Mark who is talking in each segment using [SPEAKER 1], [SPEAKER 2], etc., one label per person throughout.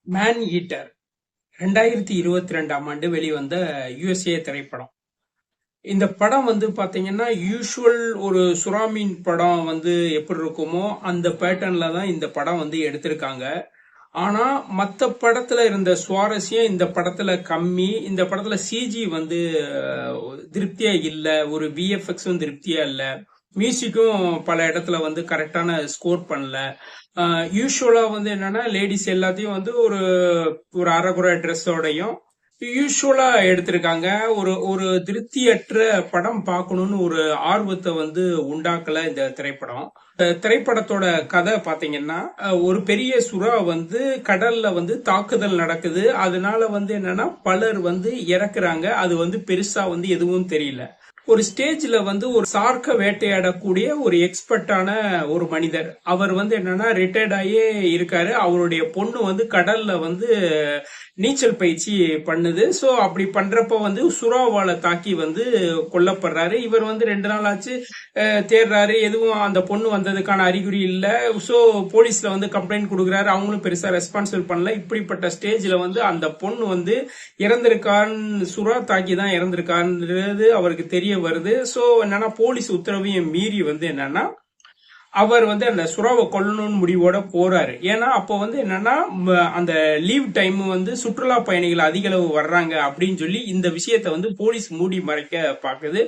[SPEAKER 1] Man eater 2022ஆம் ஆண்டு வெளிவந்த யுஎஸ்ஏ திரைப்படம். இந்த படம் வந்து பாத்தீங்கன்னா யூஷுவல் ஒரு சுறாமீன் படம் வந்து எப்படி இருக்குமோ அந்த பேட்டர்ன்ல தான் இந்த படம் வந்து எடுத்திருக்காங்க. ஆனா மத்த படத்துல இருந்த சுவாரஸ்யம் இந்த படத்துல கம்மி. இந்த படத்துல சிஜி வந்து திருப்தியா இல்ல, ஒரு விஎஃப்எக்ஸும் திருப்தியா இல்ல, மியூசிக்கும் பல இடத்துல வந்து கரெக்டான ஸ்கோர் பண்ணல. யூஸ்வலா வந்து என்னன்னா லேடிஸ் எல்லாத்தையும் வந்து ஒரு ஒரு அரைகுறை ட்ரெஸ்ஸோடையும் யூஸ்வலா எடுத்திருக்காங்க. ஒரு ஒரு திருப்தியற்ற படம் பார்க்கணும்னு ஒரு ஆர்வத்தை வந்து உண்டாக்கல இந்த திரைப்படம். திரைப்படத்தோட கதை பாத்தீங்கன்னா, ஒரு பெரிய சுறா வந்து கடல்ல வந்து தாக்குதல் நடக்குது. அதனால வந்து என்னன்னா பலர் வந்து இறக்குறாங்க. அது வந்து பெருசா வந்து எதுவும் தெரியல. ஒரு ஸ்டேஜ்ல வந்து ஒரு சார்க்க வேட்டையாடக்கூடிய ஒரு எக்ஸ்பர்ட்டான ஒரு மனிதர், அவர் வந்து என்னன்னா ரிட்டையர்ட் ஆகியே இருக்காரு. அவருடைய பொண்ணு வந்து கடல்ல வந்து நீச்சல் பயிற்சி பண்ணுது. சோ அப்படி பண்றப்ப வந்து சுறாவால தாக்கி வந்து கொல்லப்படுறாரு. இவர் வந்து 2 நாள் ஆச்சு தேடுறாரு, எதுவும் அந்த பொண்ணு வந்ததுக்கான அறிகுறி இல்ல. சோ போலீஸ்ல வந்து கம்ப்ளைண்ட் கொடுக்குறாரு, அவங்களும் பெருசா ரெஸ்பான்சிபிள் பண்ணல. இப்படிப்பட்ட ஸ்டேஜ்ல வந்து அந்த பொண்ணு வந்து இறந்திருக்கான்னு, சுறா தாக்கி தான் இறந்திருக்கான்றது அவருக்கு தெரிய வருது. சோ என்னன்னா போலீஸ் உத்தரவையும் மீறி வந்து என்னன்னா அவர் வந்து அந்த சுறாவை கொல்லணும்னு முடிவோட போறாரு. ஏன்னா அப்போ வந்து என்னன்னா அந்த லீவ் டைம் வந்து சுற்றுலா பயணிகள் அதிக அளவு வர்றாங்க அப்படின்னு சொல்லி இந்த விஷயத்த வந்து போலீஸ் மூடி மறைக்க பாக்குது.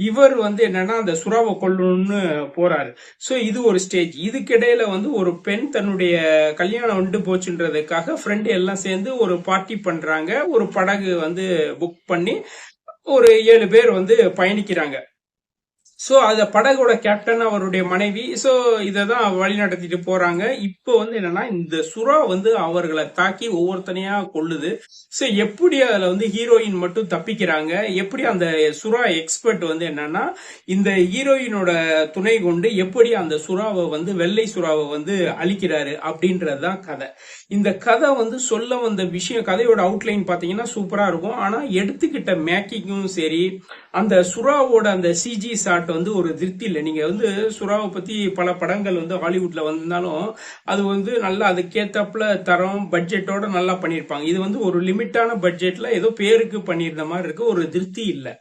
[SPEAKER 1] இவர் வந்து என்னன்னா அந்த சுறாவை கொல்லணும்னு போறாரு. சோ இது ஒரு ஸ்டேஜ். இதுக்கிடையில வந்து ஒரு பெண் தன்னுடைய கல்யாணம் வந்து போச்சுன்றதுக்காக ஃப்ரெண்டு எல்லாம் சேர்ந்து ஒரு பார்ட்டி பண்றாங்க. ஒரு படகு வந்து புக் பண்ணி ஒரு 7 பேர் வந்து பயணிக்கிறாங்க. சோ அந்த படகோட கேப்டன் அவருடைய மனைவி. சோ இததான் வழி நடத்திட்டு போறாங்க. இப்போ வந்து என்னன்னா இந்த சுறா வந்து அவர்களை தாக்கி ஒவ்வொருத்தனையா கொல்லுது. சோ எப்படி அதுல வந்து ஹீரோயின் மட்டும் தப்பிக்கிறாங்க, எப்படி அந்த சுறா எக்ஸ்பர்ட் வந்து என்னன்னா இந்த ஹீரோயினோட துணை கொண்டு எப்படி அந்த சுறாவை வந்து வெள்ளை சுறாவை வந்து அழிக்கிறாரு அப்படின்றதுதான் கதை. இந்த கதை வந்து சொல்ல வந்த விஷயம், கதையோட அவுட்லைன் பாத்தீங்கன்னா சூப்பரா இருக்கும். ஆனா எடுத்துக்கிட்ட மேக்கிங்கும் சரி, அந்த சுறாவோட அந்த சிஜி ஷாட் வந்து ஒரு திருப்தி இல்லை. நீங்க வந்து சுறாவை பத்தி பல படங்கள் வந்து ஹாலிவுட்ல வந்தாலும் அது வந்து நல்லா அதுக்கேத்தாப்புல தரம் பட்ஜெட்டோட நல்லா பண்ணியிருப்பாங்க. இது வந்து ஒரு லிமிட்டான பட்ஜெட்ல ஏதோ பேருக்கு பண்ணியிருந்த மாதிரி இருக்கு, ஒரு திருப்தி இல்லை.